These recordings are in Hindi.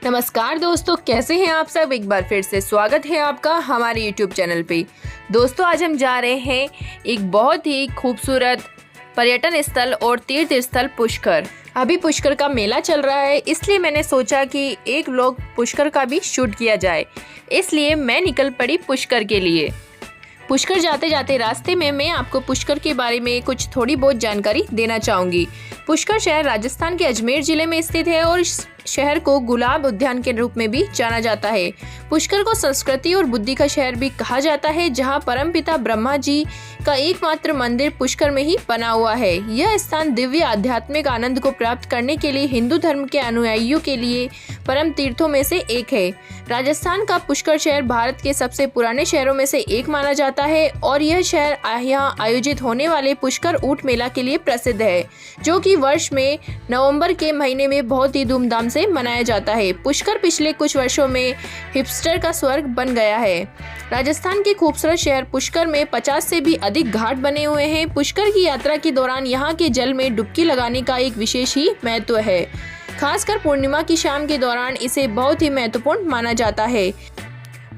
नमस्कार दोस्तों, कैसे हैं आप सब। एक बार फिर से स्वागत है आपका हमारे YouTube चैनल पे। दोस्तों, आज हम जा रहे हैं एक बहुत ही खूबसूरत पर्यटन स्थल और तीर्थ स्थल पुष्कर। अभी पुष्कर का मेला चल रहा है, इसलिए मैंने सोचा कि एक व्लॉग पुष्कर का भी शूट किया जाए, इसलिए मैं निकल पड़ी पुष्कर के लिए। पुष्कर जाते जाते रास्ते में मैं आपको पुष्कर के बारे में कुछ थोड़ी बहुत जानकारी देना चाहूँगी। पुष्कर शहर राजस्थान के अजमेर जिले में स्थित है और शहर को गुलाब उद्यान के रूप में भी जाना जाता है। पुष्कर को संस्कृति और बुद्धि का शहर भी कहा जाता है, जहां परमपिता ब्रह्मा जी का एकमात्र मंदिर पुष्कर में ही बना हुआ है। यह स्थान दिव्य आध्यात्मिक आनंद को प्राप्त करने के लिए हिंदू धर्म के अनुयायियों के लिए परम तीर्थों में से एक है। राजस्थान का पुष्कर शहर भारत के सबसे पुराने शहरों में से एक माना जाता है और यह शहर यहाँ आयोजित होने वाले पुष्कर ऊंट मेला के लिए प्रसिद्ध है, जो कि वर्ष में नवंबर के महीने में बहुत ही धूमधाम से मनाया जाता है। पुष्कर पिछले कुछ वर्षों में हिपस्टर का स्वर्ग बन गया है। राजस्थान के खूबसूरत शहर पुष्कर में 50 से भी अधिक घाट बने हुए हैं। पुष्कर की यात्रा के दौरान यहाँ के जल में डुबकी लगाने का एक विशेष ही महत्व है। खासकर पूर्णिमा की शाम के दौरान इसे बहुत ही महत्वपूर्ण माना जाता है।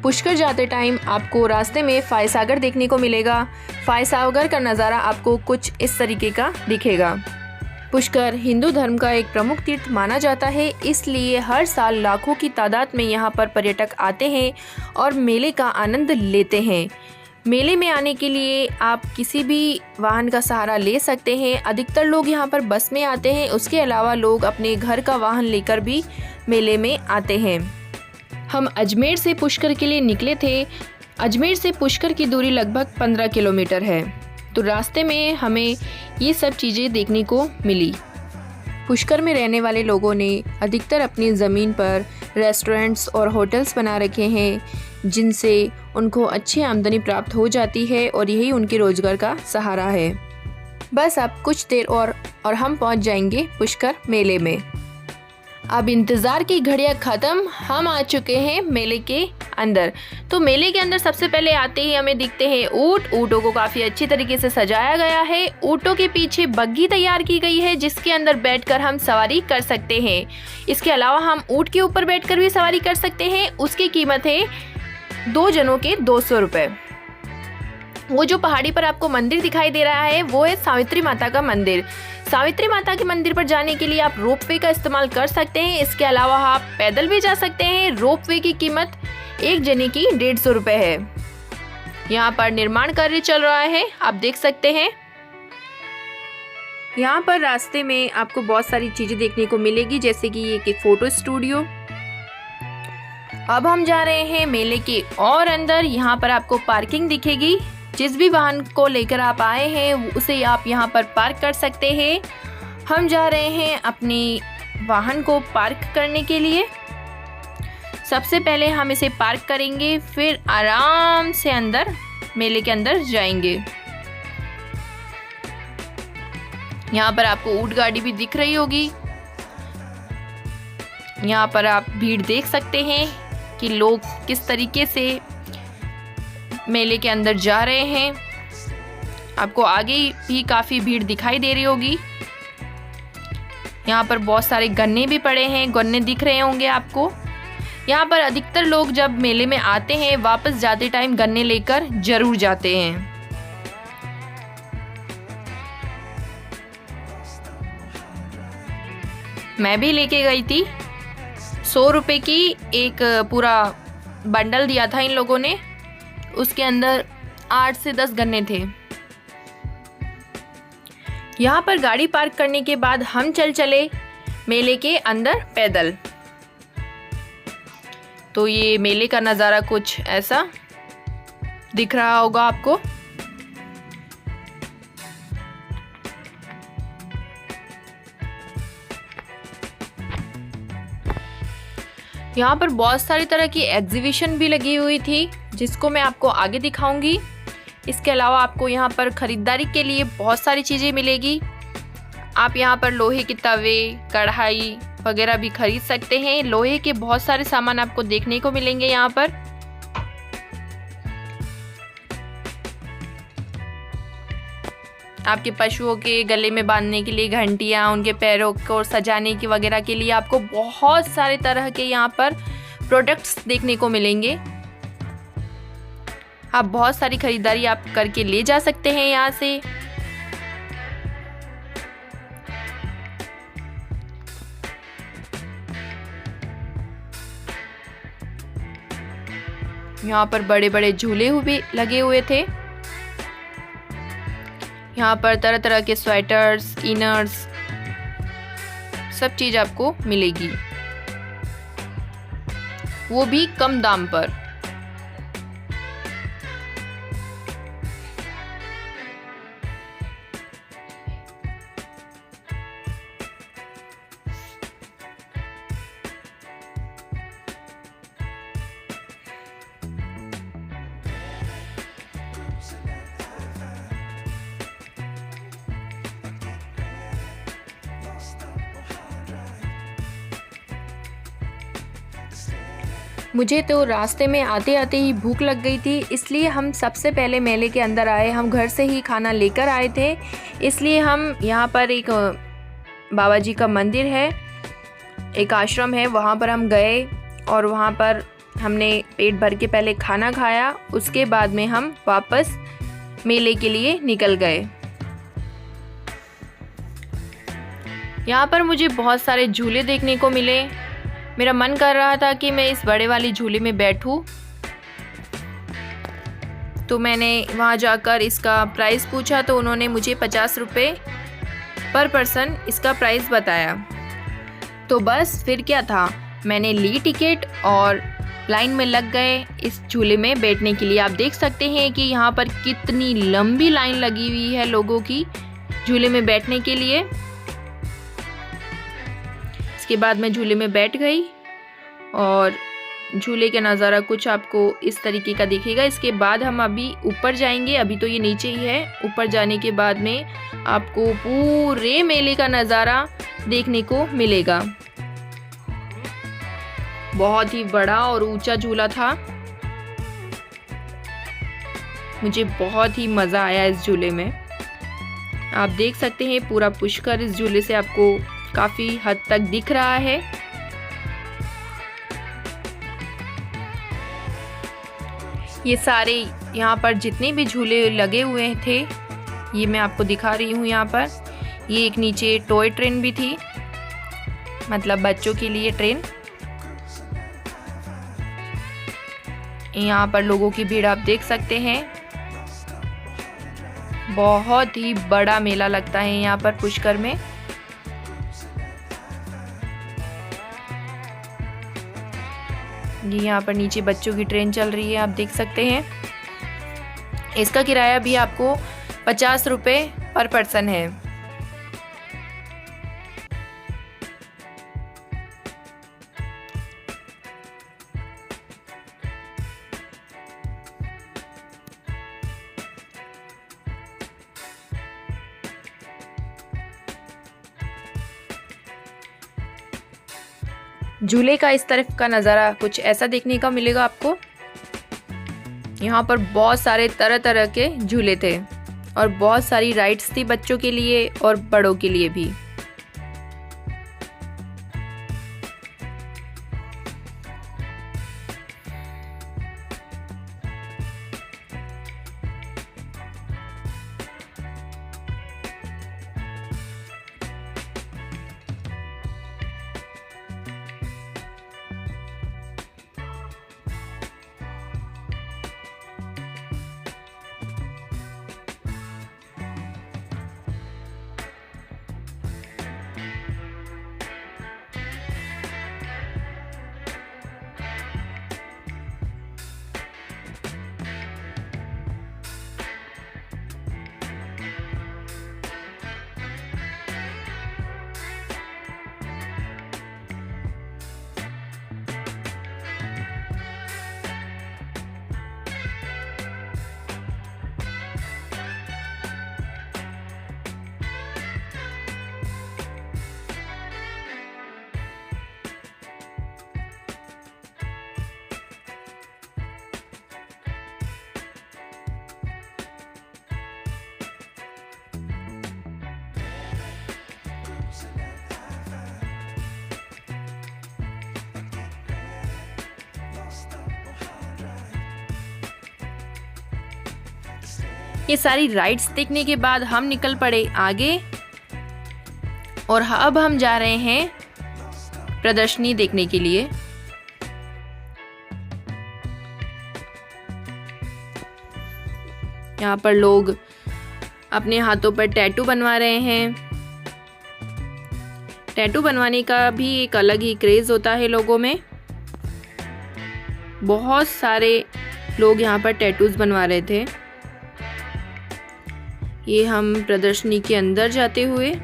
पुष्कर जाते टाइम आपको रास्ते में फायसागर देखने को मिलेगा। फायसागर का नज़ारा आपको कुछ इस तरीके का दिखेगा। पुष्कर हिंदू धर्म का एक प्रमुख तीर्थ माना जाता है, इसलिए हर साल लाखों की तादाद में यहाँ पर पर्यटक आते हैं और मेले का आनंद लेते हैं। मेले में आने के लिए आप किसी भी वाहन का सहारा ले सकते हैं। अधिकतर लोग यहाँ पर बस में आते हैं, उसके अलावा लोग अपने घर का वाहन लेकर भी मेले में आते हैं। हम अजमेर से पुष्कर के लिए निकले थे। अजमेर से पुष्कर की दूरी लगभग 15 किलोमीटर है, तो रास्ते में हमें ये सब चीज़ें देखने को मिली। पुष्कर में रहने वाले लोगों ने अधिकतर अपनी ज़मीन पर रेस्टोरेंट्स और होटल्स बना रखे हैं, जिनसे उनको अच्छी आमदनी प्राप्त हो जाती है और यही उनके रोज़गार का सहारा है। बस अब कुछ देर और हम पहुंच जाएंगे पुष्कर मेले में। अब इंतज़ार की घड़ियां ख़त्म, हम आ चुके हैं मेले के अंदर। तो मेले के अंदर सबसे पहले आते ही हमें दिखते हैं ऊँट। ऊँटों को काफ़ी अच्छी तरीके से सजाया गया है। ऊँटों के पीछे बग्गी तैयार की गई है, जिसके अंदर बैठकर हम सवारी कर सकते हैं। इसके अलावा हम ऊँट के ऊपर बैठकर भी सवारी कर सकते हैं। उसकी कीमत है 2 जनों के 200 रुपये। वो जो पहाड़ी पर आपको मंदिर दिखाई दे रहा है, वो है सावित्री माता का मंदिर। सावित्री माता के मंदिर पर जाने के लिए आप रोपवे का इस्तेमाल कर सकते हैं। इसके अलावा आप पैदल भी जा सकते हैं। रोपवे की कीमत 1 जने की 150 रुपये है। यहाँ पर निर्माण कार्य चल रहा है, आप देख सकते हैं। यहाँ पर रास्ते में आपको बहुत सारी चीज़ें देखने को मिलेगी, जैसे कि एक फ़ोटो स्टूडियो। अब हम जा रहे हैं मेले के और अंदर। यहाँ पर आपको पार्किंग दिखेगी। जिस भी वाहन को लेकर आप आए हैं उसे आप यहाँ पर पार्क कर सकते हैं। हम जा रहे हैं अपनी वाहन को पार्क करने के लिए। सबसे पहले हम इसे पार्क करेंगे, फिर आराम से अंदर मेले के अंदर जाएंगे। यहाँ पर आपको ऊँट गाड़ी भी दिख रही होगी। यहाँ पर आप भीड़ देख सकते हैं कि लोग किस तरीके से मेले के अंदर जा रहे हैं। आपको आगे भी काफ़ी भीड़ दिखाई दे रही होगी। यहाँ पर बहुत सारे गन्ने भी पड़े हैं, गन्ने दिख रहे होंगे आपको। यहाँ पर अधिकतर लोग जब मेले में आते हैं, वापस जाते टाइम गन्ने लेकर जरूर जाते हैं। मैं भी लेके गई थी। 100 रुपये की एक पूरा बंडल दिया था इन लोगों ने। उसके अंदर 8 से 10 गन्ने थे। यहाँ पर गाड़ी पार्क करने के बाद हम चले मेले के अंदर पैदल। तो ये मेले का नज़ारा कुछ ऐसा दिख रहा होगा आपको। यहाँ पर बहुत सारी तरह की एग्जीबिशन भी लगी हुई थी, जिसको मैं आपको आगे दिखाऊंगी। इसके अलावा आपको यहाँ पर ख़रीदारी के लिए बहुत सारी चीज़ें मिलेगी। आप यहाँ पर लोहे के तवे, कढ़ाई वगैरह भी खरीद सकते हैं। लोहे के बहुत सारे सामान आपको देखने को मिलेंगे यहाँ पर। आपके पशुओं के गले में बांधने के लिए घंटियाँ, उनके पैरों को सजाने की वगैरह के लिए आपको बहुत सारे तरह के यहाँ पर प्रोडक्ट्स देखने को मिलेंगे। आप बहुत सारी खरीदारी आप करके ले जा सकते हैं यहाँ से। यहाँ पर बड़े बड़े झूले भी लगे हुए थे। यहाँ पर तरह तरह के स्वेटर्स, इनर्स, सब चीज आपको मिलेगी, वो भी कम दाम पर। मुझे तो रास्ते में आते आते ही भूख लग गई थी, इसलिए हम सबसे पहले मेले के अंदर आए। हम घर से ही खाना लेकर आए थे, इसलिए हम यहाँ पर एक बाबा जी का मंदिर है, एक आश्रम है, वहाँ पर हम गए और वहाँ पर हमने पेट भर के पहले खाना खाया। उसके बाद में हम वापस मेले के लिए निकल गए। यहाँ पर मुझे बहुत सारे झूले देखने को मिले। मेरा मन कर रहा था कि मैं इस बड़े वाली झूले में बैठूं, तो मैंने वहाँ जाकर इसका प्राइस पूछा तो उन्होंने मुझे 50 रुपये पर पर्सन इसका प्राइस बताया। तो बस फिर क्या था, मैंने ली टिकट और लाइन में लग गए इस झूले में बैठने के लिए। आप देख सकते हैं कि यहाँ पर कितनी लंबी लाइन लगी हुई है लोगों की झूले में बैठने के लिए। इसके बाद मैं झूले में बैठ गई और झूले का नज़ारा कुछ आपको इस तरीके का दिखेगा। इसके बाद हम अभी ऊपर जाएंगे, अभी तो ये नीचे ही है। ऊपर जाने के बाद में आपको पूरे मेले का नज़ारा देखने को मिलेगा। बहुत ही बड़ा और ऊंचा झूला था, मुझे बहुत ही मज़ा आया इस झूले में। आप देख सकते हैं पूरा पुष्कर इस झूले से आपको काफ़ी हद तक दिख रहा है। ये सारे यहाँ पर जितने भी झूले लगे हुए थे ये मैं आपको दिखा रही हूँ। यहाँ पर ये एक नीचे टॉय ट्रेन भी थी, मतलब बच्चों के लिए ट्रेन। यहाँ पर लोगों की भीड़ आप देख सकते हैं। बहुत ही बड़ा मेला लगता है यहाँ पर पुष्कर में। ये यहाँ पर नीचे बच्चों की ट्रेन चल रही है, आप देख सकते हैं। इसका किराया भी आपको 50 रुपये पर पर्सन है। झूले का इस तरफ का नज़ारा कुछ ऐसा देखने का मिलेगा आपको। यहाँ पर बहुत सारे तरह तरह के झूले थे और बहुत सारी राइड्स थी बच्चों के लिए और बड़ों के लिए भी। ये सारी राइड्स देखने के बाद हम निकल पड़े आगे और अब हम जा रहे हैं प्रदर्शनी देखने के लिए। यहाँ पर लोग अपने हाथों पर टैटू बनवा रहे हैं। टैटू बनवाने का भी एक अलग ही क्रेज़ होता है लोगों में। बहुत सारे लोग यहाँ पर टैटूज बनवा रहे थे। ये हम प्रदर्शनी के अंदर जाते हुए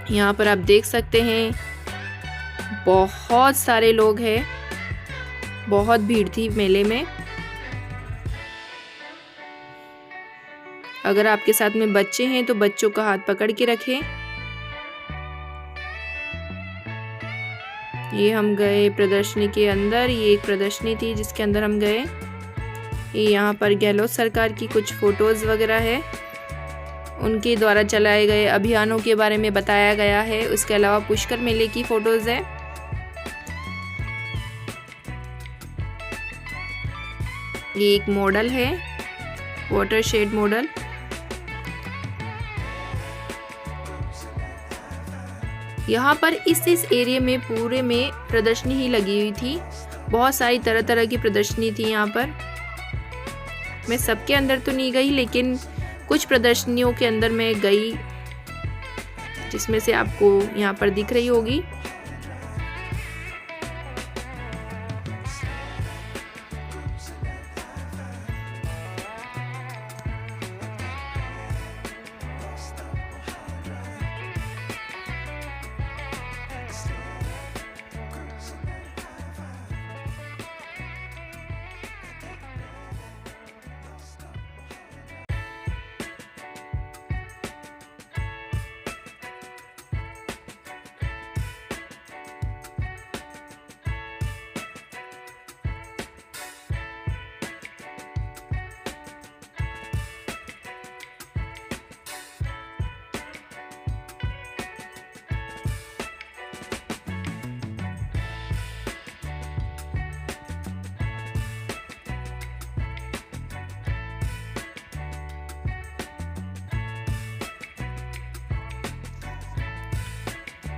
यहाँ पर आप देख सकते हैं बहुत सारे लोग हैं, बहुत भीड़ थी मेले में। अगर आपके साथ में बच्चे हैं तो बच्चों का हाथ पकड़ के रखें। ये हम गए प्रदर्शनी के अंदर। ये एक प्रदर्शनी थी जिसके अंदर हम गए। ये यहाँ पर गहलोत सरकार की कुछ फोटोज़ वगैरह है, उनके द्वारा चलाए गए अभियानों के बारे में बताया गया है। उसके अलावा पुष्कर मेले की फ़ोटोज़ है। ये एक मॉडल है, वाटर शेड मॉडल। यहाँ पर इस एरिया में पूरे में प्रदर्शनी ही लगी हुई थी। बहुत सारी तरह तरह की प्रदर्शनी थी यहाँ पर। मैं सबके अंदर तो नहीं गई, लेकिन कुछ प्रदर्शनियों के अंदर मैं गई, जिसमें से आपको यहाँ पर दिख रही होगी।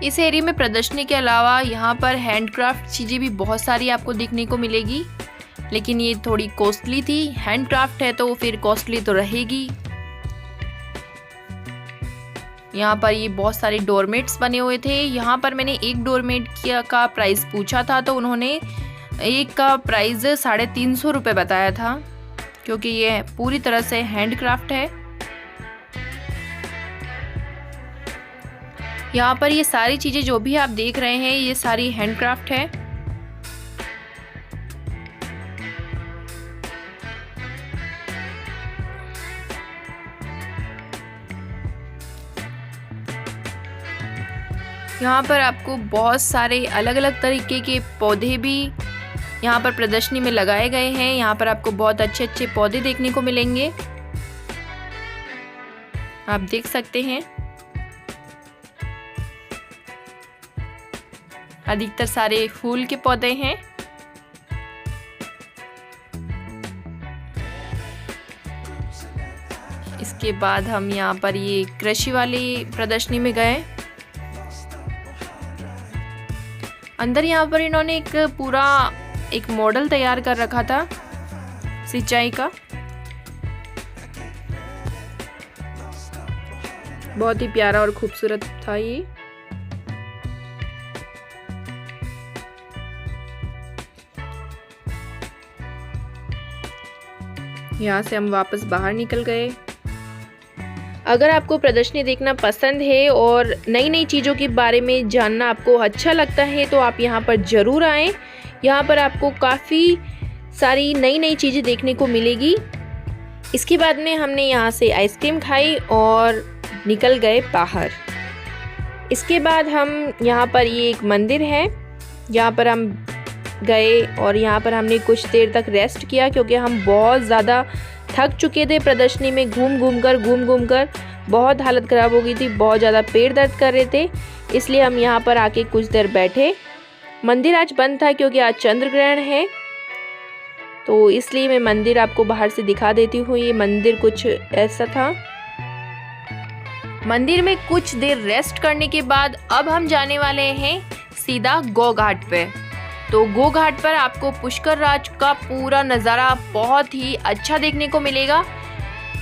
इस एरिया में प्रदर्शनी के अलावा यहाँ पर हैंडक्राफ्ट चीज़ें भी बहुत सारी आपको देखने को मिलेगी, लेकिन ये थोड़ी कॉस्टली थी। हैंडक्राफ्ट है तो फिर कॉस्टली तो रहेगी। यहाँ पर ये बहुत सारे डोरमेट्स बने हुए थे। यहाँ पर मैंने एक डोरमेट का प्राइस पूछा था तो उन्होंने एक का प्राइस 350 रुपये बताया था, क्योंकि ये पूरी तरह से हैंडक्राफ्ट है। यहाँ पर ये सारी चीज़ें जो भी आप देख रहे हैं ये सारी हैंडक्राफ्ट है। यहाँ पर आपको बहुत सारे अलग अलग तरीके के पौधे भी यहाँ पर प्रदर्शनी में लगाए गए हैं। यहाँ पर आपको बहुत अच्छे अच्छे पौधे देखने को मिलेंगे, आप देख सकते हैं। अधिकतर सारे फूल के पौधे हैं। इसके बाद हम यहाँ पर ये कृषि वाली प्रदर्शनी में गए। अंदर यहाँ पर इन्होंने एक मॉडल तैयार कर रखा था सिंचाई का। बहुत ही प्यारा और खूबसूरत था ये। यहाँ से हम वापस बाहर निकल गए। अगर आपको प्रदर्शनी देखना पसंद है और नई नई चीज़ों के बारे में जानना आपको अच्छा लगता है तो आप यहाँ पर ज़रूर आएँ। यहाँ पर आपको काफ़ी सारी नई नई चीज़ें देखने को मिलेगी। इसके बाद में हमने यहाँ से आइसक्रीम खाई और निकल गए बाहर। इसके बाद हम यहाँ पर ये एक मंदिर है, यहाँ पर हम गए और यहाँ पर हमने कुछ देर तक रेस्ट किया, क्योंकि हम बहुत ज़्यादा थक चुके थे प्रदर्शनी में घूम घूम कर बहुत हालत ख़राब हो गई थी, बहुत ज़्यादा पेट दर्द कर रहे थे, इसलिए हम यहाँ पर आके कुछ देर बैठे। मंदिर आज बंद था क्योंकि आज चंद्र ग्रहण है, तो इसलिए मैं मंदिर आपको बाहर से दिखा देती हूँ। ये मंदिर कुछ ऐसा था। मंदिर में कुछ देर रेस्ट करने के बाद अब हम जाने वाले हैं सीधा गौ घाट पे। तो गौ घाट पर आपको पुष्कर राज का पूरा नज़ारा बहुत ही अच्छा देखने को मिलेगा।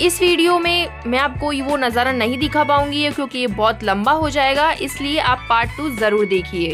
इस वीडियो में मैं आपको वो नज़ारा नहीं दिखा पाऊंगी क्योंकि ये बहुत लंबा हो जाएगा, इसलिए आप पार्ट 2 ज़रूर देखिए।